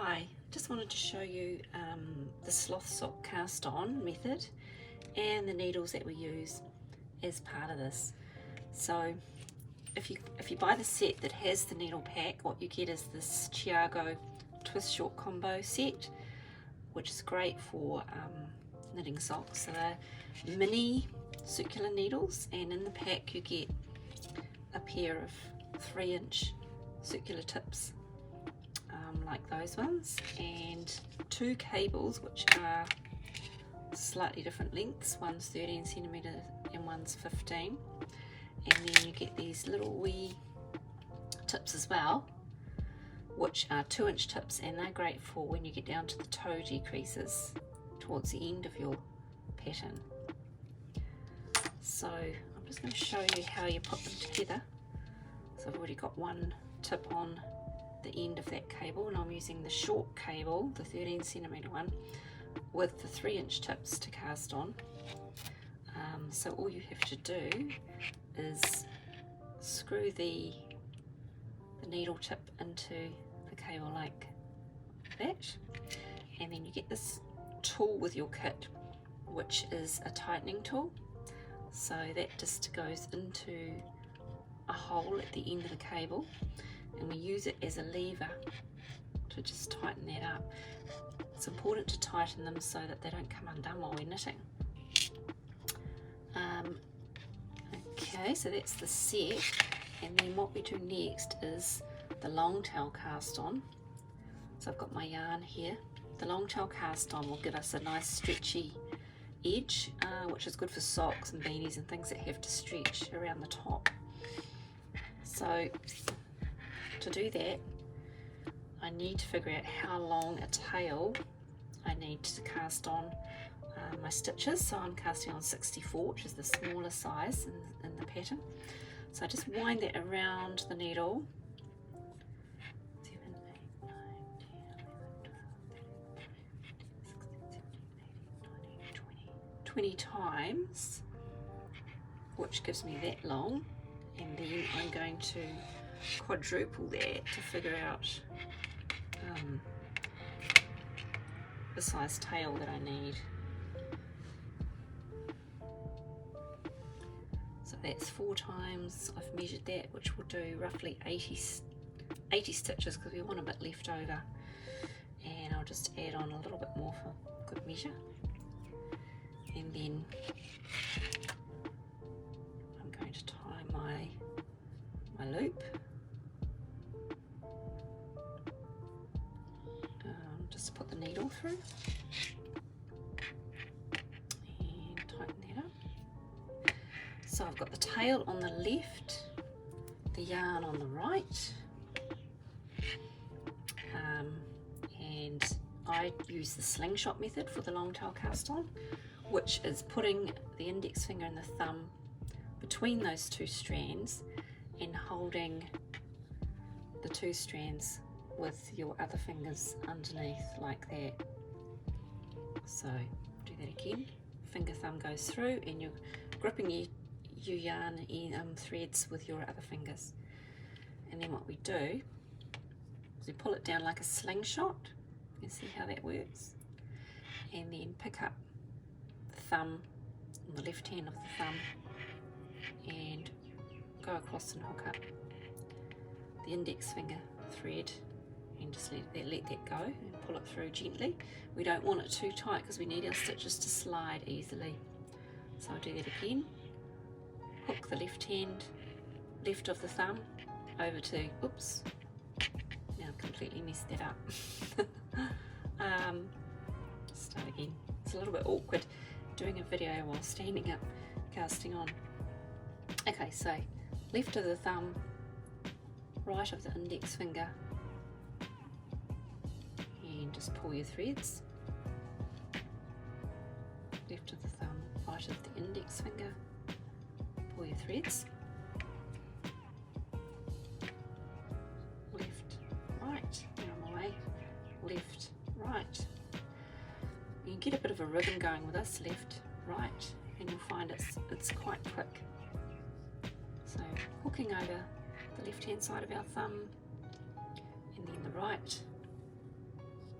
Hi, just wanted to show you the Sloth Sock cast on method and the needles that we use as part of this. So if you buy the set that has the needle pack, what you get is this ChiaoGoo Twist Short Combo set, which is great for knitting socks. So they're mini circular needles, and in the pack you get a pair of 3-inch circular tips like those ones, and 2 cables which are slightly different lengths. One's 13 centimeters and one's 15, and then you get these little wee tips as well, which are 2-inch tips, and they're great for when you get down to the toe decreases towards the end of your pattern. So I'm just going to show you how you put them together. So I've already got one tip on the end of that cable, and I'm using the short cable, the 13 centimeter one, with the 3-inch tips to cast on. So all you have to do is screw the needle tip into the cable like that, and then you get this tool with your kit, which is a tightening tool. So that just goes into a hole at the end of the cable, and we use it as a lever to just tighten that up. It's important to tighten them so that they don't come undone while we're knitting. Okay, so that's the set, and then what we do next is the long tail cast on. So I've got my yarn here. The long tail cast on will give us a nice stretchy edge, which is good for socks and beanies and things that have to stretch around the top. So to do that, I need to figure out how long a tail I need to cast on my stitches. So I'm casting on 64, which is the smaller size in the pattern. So I just wind that around the needle 7, 8, 9, 10, 11, 12, 13, 14, 15, 16, 17, 18, 19, 20 times, which gives me that long, and then I'm going to quadruple that to figure out the size tail that I need. So that's 4 times, I've measured that, which will do roughly 80 stitches, because we want a bit left over, and I'll just add on a little bit more for good measure, and then I'm going to tie my loop. Just put the needle through and tighten that up. So I've got the tail on the left, the yarn on the right, and I use the slingshot method for the long tail cast on, which is putting the index finger and the thumb between those 2 strands and holding the 2 strands with your other fingers underneath like that. So do that again. Finger thumb goes through, and you're gripping your yarn threads with your other fingers. And then what we do is we pull it down like a slingshot. You can see how that works. And then pick up the thumb on the left hand of the thumb and go across and hook up the index finger thread, and just let that go and pull it through gently. We don't want it too tight because we need our stitches to slide easily. So I'll do that again. Hook the left of the thumb over to, oops, now I've completely messed that up. Start again. It's a little bit awkward doing a video while standing up casting on. Okay, so left of the thumb, right of the index finger, and just pull your threads. Left of the thumb, right of the index finger, pull your threads. Left, right, now on my way, left, right. You can get a bit of a rhythm going with this, left, right, and you'll find it's quite quick. So hooking over the left hand side of our thumb, and then the right,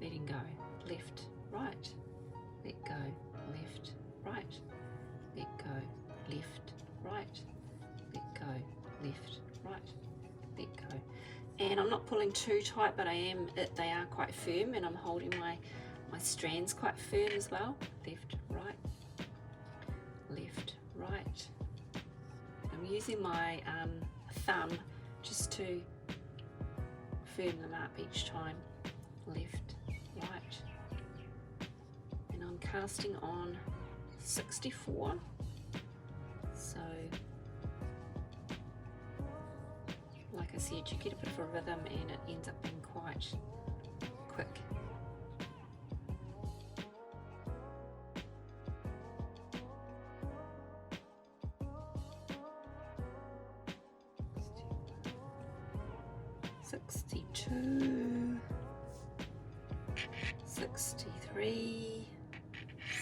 letting go, left, right, let go, left, right, let go, left, right, let go, left, right, let go. And I'm not pulling too tight, but they are quite firm, and I'm holding my strands quite firm as well. Left, right, left, right. I'm using my thumb just to firm them up each time. Left, right. And I'm casting on 64. So, like I said, you get a bit of a rhythm and it ends up being quite quick. "62, 63,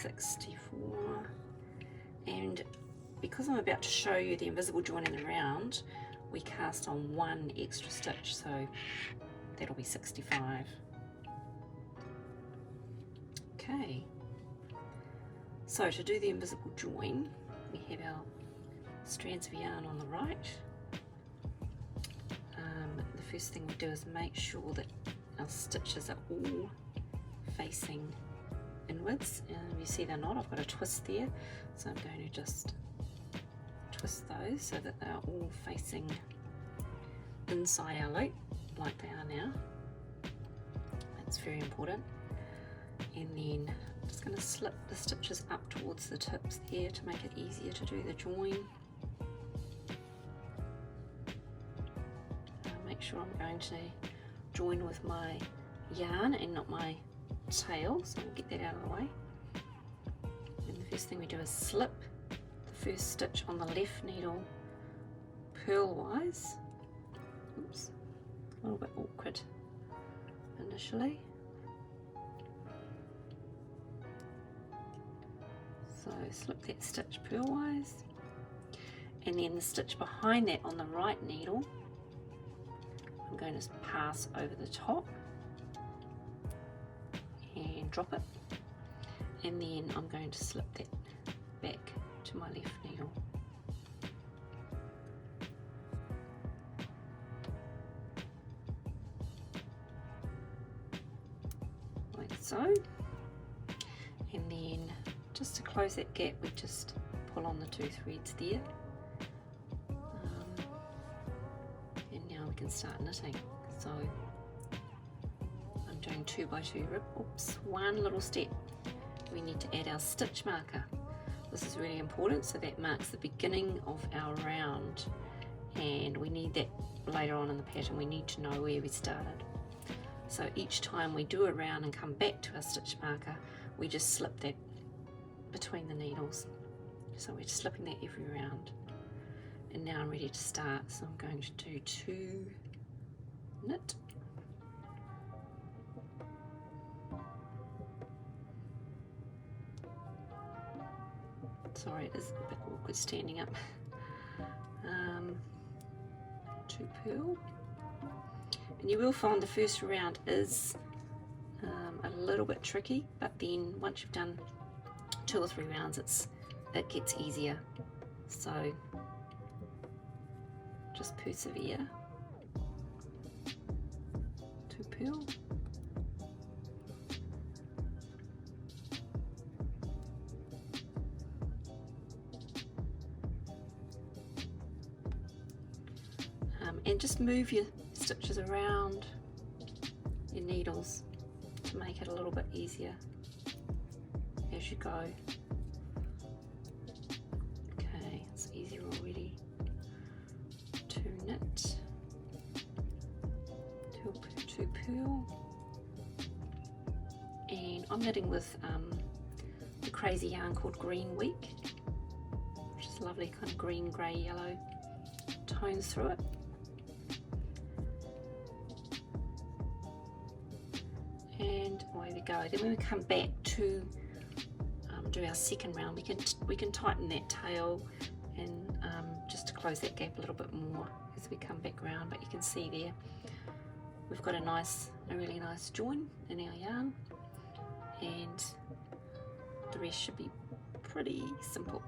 64, and because I'm about to show you the invisible join in the round, we cast on one extra stitch, so that'll be 65. Okay, so to do the invisible join, we have our strands of yarn on the right. The first thing we do is make sure that our stitches are all facing inwards. You see they're not, I've got a twist there, so I'm going to just twist those so that they're all facing inside our loop like they are now. That's very important. And then I'm just going to slip the stitches up towards the tips there to make it easier to do the join. Make sure I'm going to join with my yarn and not my tail, so I'll get that out of the way. And the first thing we do is slip the first stitch on the left needle purlwise. Oops, a little bit awkward initially. So slip that stitch purlwise, and then the stitch behind that on the right needle I'm going to pass over the top and drop it, and then I'm going to slip that back to my left needle. Like so. And then just to close that gap, we just pull on the two threads there. And now we can start knitting. So I'm doing 2 by 2 rib. Oops, one little step. We need to add our stitch marker. This is really important, so that marks the beginning of our round, and we need that later on in the pattern. We need to know where we started. So each time we do a round and come back to our stitch marker, we just slip that between the needles. So we're slipping that every round. And now I'm ready to start, so I'm going to do 2 knit. Sorry, it is a bit awkward standing up. 2 purl. And you will find the first round is a little bit tricky, but then once you've done 2 or 3 rounds, it gets easier. So just persevere. 2 purl. And just move your stitches around your needles to make it a little bit easier as you go. Okay, it's easier already. 2 knit, 2 purl, and I'm knitting with the crazy yarn called Green Week, which is lovely kind of green, grey, yellow tones through it. And away we go. Then when we come back to do our second round, we can tighten that tail and just to close that gap a little bit more as we come back round. But you can see there we've got a really nice join in our yarn, and the rest should be pretty simple.